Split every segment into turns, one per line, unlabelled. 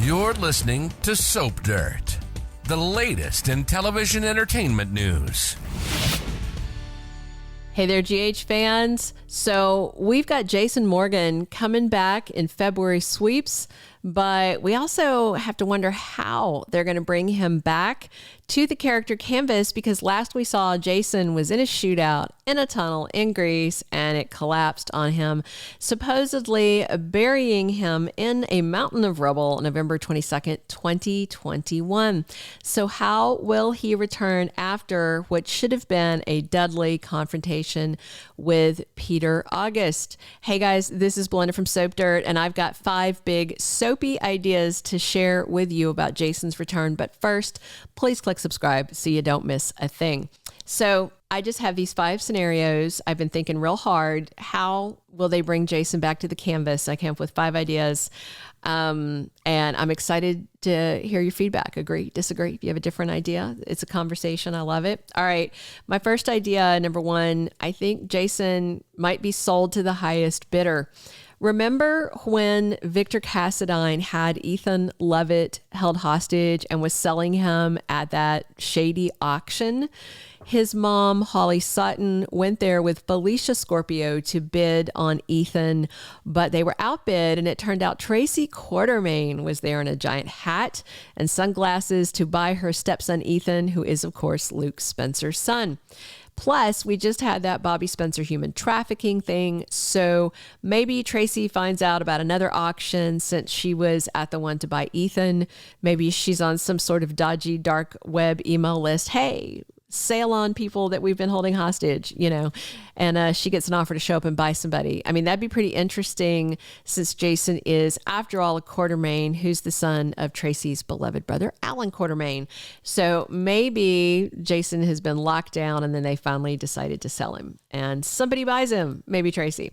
You're listening to Soap Dirt, the latest in television entertainment news.
Hey there, GH fans. So we've got Jason Morgan coming back in February sweeps, but we also have to wonder how they're going to bring him back to the character canvas, because last we saw Jason was in a shootout in a tunnel in Greece and it collapsed on him, supposedly burying him in a mountain of rubble November 22nd, 2021. So how will he return after what should have been a deadly confrontation with Peter August? Hey guys, this is Belinda from Soap Dirt, and I've got 5 big soapy ideas to share with you about Jason's return. But first, please click subscribe so you don't miss a thing. So I just have these 5 scenarios. I've been thinking real hard. How will they bring Jason back to the canvas? I came up with 5 ideas. And I'm excited to hear your feedback. Agree, disagree. If you have a different idea, it's a conversation. I love it. All right. My first idea, number 1, I think Jason might be sold to the highest bidder. Remember when Victor Cassadine had Ethan Levitt held hostage and was selling him at that shady auction? His mom, Holly Sutton, went there with Felicia Scorpio to bid on Ethan, but they were outbid, and it turned out Tracy Quartermaine was there in a giant hat and sunglasses to buy her stepson Ethan, who is, of course, Luke Spencer's son. Plus, we just had that Bobby Spencer human trafficking thing, so maybe Tracy finds out about another auction since she was at the one to buy Ethan. Maybe she's on some sort of dodgy dark web email list. Hey, sale on people that we've been holding hostage, and she gets an offer to show up and buy somebody. I mean, that'd be pretty interesting since Jason is, after all, a Quartermaine, who's the son of Tracy's beloved brother, Alan Quartermaine. So maybe Jason has been locked down and then they finally decided to sell him and somebody buys him, maybe Tracy.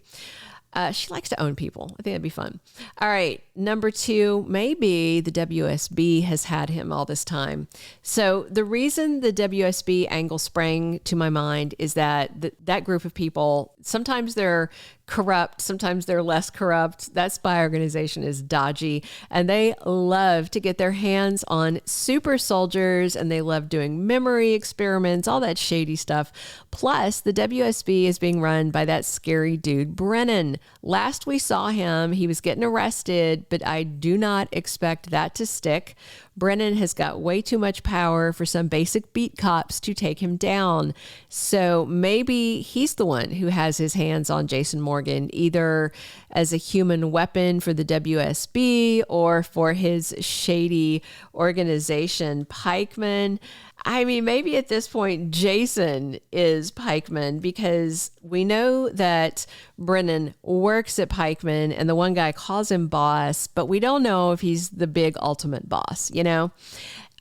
She likes to own people. I think that'd be fun. All right. Number 2, maybe the WSB has had him all this time. So the reason the WSB angle sprang to my mind is that that group of people, sometimes they're corrupt, sometimes they're less corrupt. That spy organization is dodgy, and they love to get their hands on super soldiers, and they love doing memory experiments, all that shady stuff. Plus, the WSB is being run by that scary dude, Brennan. Last we saw him, he was getting arrested, but I do not expect that to stick. Brennan has got way too much power for some basic beat cops to take him down. So maybe he's the one who has his hands on Jason Morgan, either as a human weapon for the WSB or for his shady organization, Pikeman. I mean, maybe at this point, Jason is Pikeman, because we know that Brennan works at Pikeman and the one guy calls him boss, but we don't know if he's the big ultimate boss,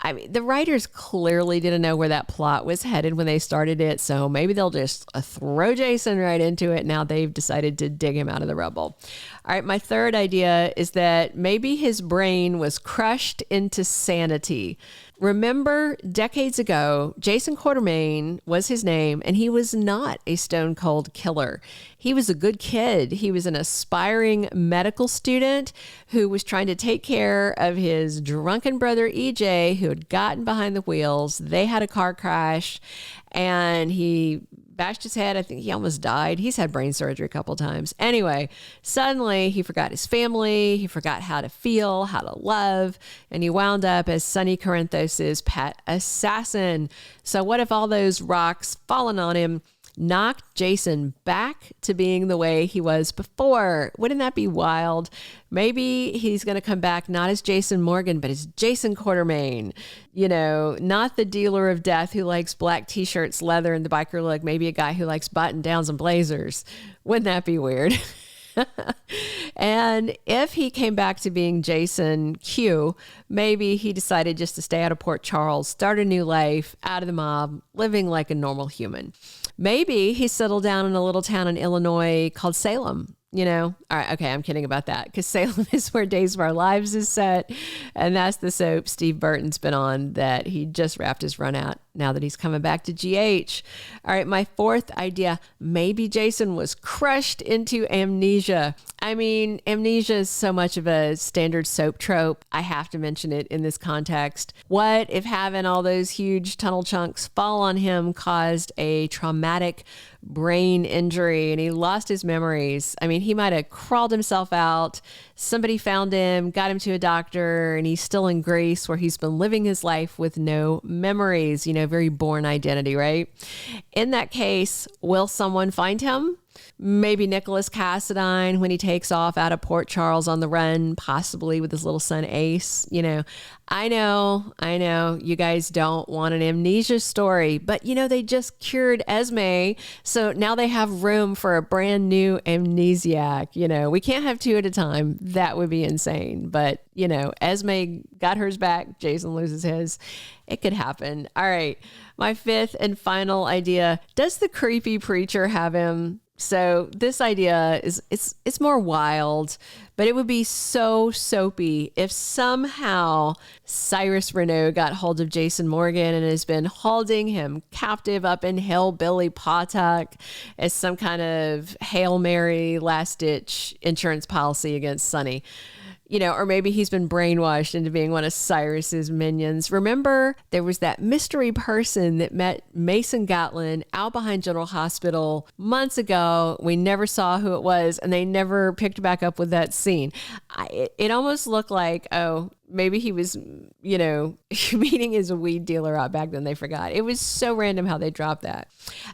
I mean, the writers clearly didn't know where that plot was headed when they started it, so maybe they'll just throw Jason right into it. Now they've decided to dig him out of the rubble. All right, my third idea is that maybe his brain was crushed into sanity. Remember, decades ago, Jason Quartermaine was his name, and he was not a stone cold killer. He was a good kid. He was an aspiring medical student who was trying to take care of his drunken brother, EJ, who had gotten behind the wheels. They had a car crash, and he bashed his head. I think he almost died. He's had brain surgery a couple of times. Anyway, suddenly he forgot his family. He forgot how to feel, how to love, and he wound up as Sonny Corinthos's pet assassin. So what if all those rocks falling on him knocked Jason back to being the way he was before? Wouldn't that be wild? Maybe he's going to come back not as Jason Morgan, but as Jason Quartermaine. Not the dealer of death who likes black t-shirts, leather, and the biker look. Maybe a guy who likes button downs and blazers. Wouldn't that be weird? And if he came back to being Jason Q, maybe he decided just to stay out of Port Charles, start a new life, out of the mob, living like a normal human. Maybe he settled down in a little town in Illinois called Salem. All right, okay, I'm kidding about that because Salem is where Days of Our Lives is set, and that's the soap Steve Burton's been on that he just wrapped his run out now that he's coming back to GH. All right, my fourth idea, maybe Jason was crushed into amnesia. I mean, amnesia is so much of a standard soap trope. I have to mention it in this context. What if having all those huge tunnel chunks fall on him caused a traumatic brain injury and he lost his memories? I mean, he might have crawled himself out. Somebody found him, got him to a doctor, and he's still in Greece where he's been living his life with no memories, very Bourne identity, right? In that case, will someone find him? Maybe Victor Cassadine when he takes off out of Port Charles on the run, possibly with his little son Ace. I know you guys don't want an amnesia story, but they just cured Esme, so now they have room for a brand new amnesiac. We can't have two at a time. That would be insane. But Esme got hers back, Jason loses his. It could happen. All right, my fifth and final idea: does the creepy preacher have him? So this idea is it's more wild, but it would be so soapy if somehow Cyrus Renault got hold of Jason Morgan and has been holding him captive up in Hillbilly Pawtuck as some kind of Hail Mary last-ditch insurance policy against Sonny. Or maybe he's been brainwashed into being one of Cyrus's minions. Remember, there was that mystery person that met Mason Gatlin out behind General Hospital months ago. We never saw who it was, and they never picked back up with that scene. It almost looked like, maybe he was, meeting his weed dealer out back then. They forgot. It was so random how they dropped that.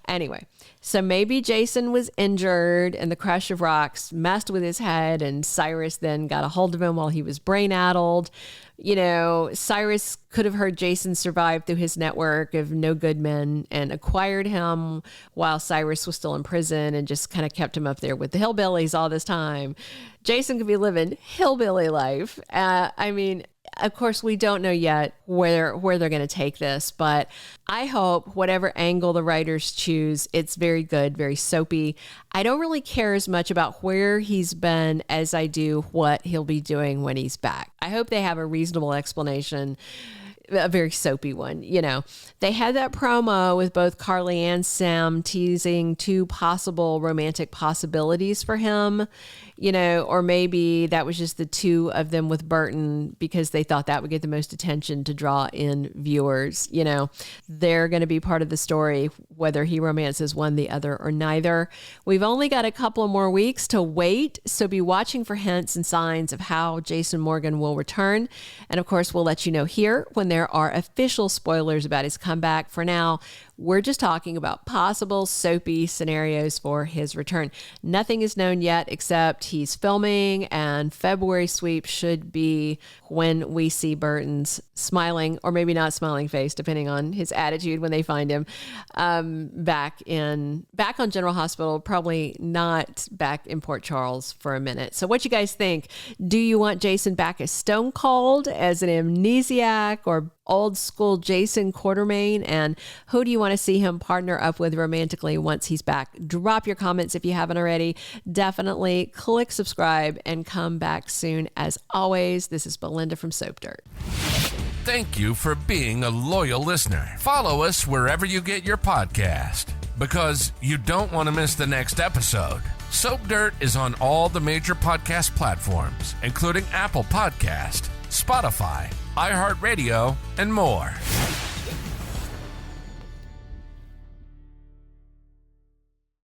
Anyway, so maybe Jason was injured and the crush of rocks messed with his head, and Cyrus then got a hold of him while he was brain-addled. Cyrus could have heard Jason survive through his network of no good men and acquired him while Cyrus was still in prison and just kind of kept him up there with the hillbillies all this time. Jason could be living hillbilly life. Of course, we don't know yet where they're going to take this, but I hope whatever angle the writers choose, it's very good, very soapy. I don't really care as much about where he's been as I do what he'll be doing when he's back. I hope they have a reasonable explanation, a very soapy one. They had that promo with both Carly and Sam teasing two possible romantic possibilities for him, or maybe that was just the two of them with Burton because they thought that would get the most attention to draw in viewers. They're going to be part of the story, whether he romances one, the other, or neither. We've only got a couple of more weeks to wait, so be watching for hints and signs of how Jason Morgan will return. And of course, we'll let you know here when there are official spoilers about his comeback. For now, we're just talking about possible soapy scenarios for his return. Nothing is known yet except he's filming, and February sweep should be when we see Burton's smiling or maybe not smiling face, depending on his attitude when they find him, back on General Hospital, probably not back in Port Charles for a minute. So what you guys think? Do you want Jason back as Stone Cold, as an amnesiac, or old school Jason Quartermaine? And who do you want to see him partner up with romantically once he's back? Drop your comments if you haven't already. Definitely click subscribe and come back soon. As always, this is Belinda from Soap Dirt.
Thank you for being a loyal listener. Follow us wherever you get your podcast, because you don't want to miss the next episode. Soap Dirt is on all the major podcast platforms, including Apple Podcast, Spotify, iHeartRadio, and more.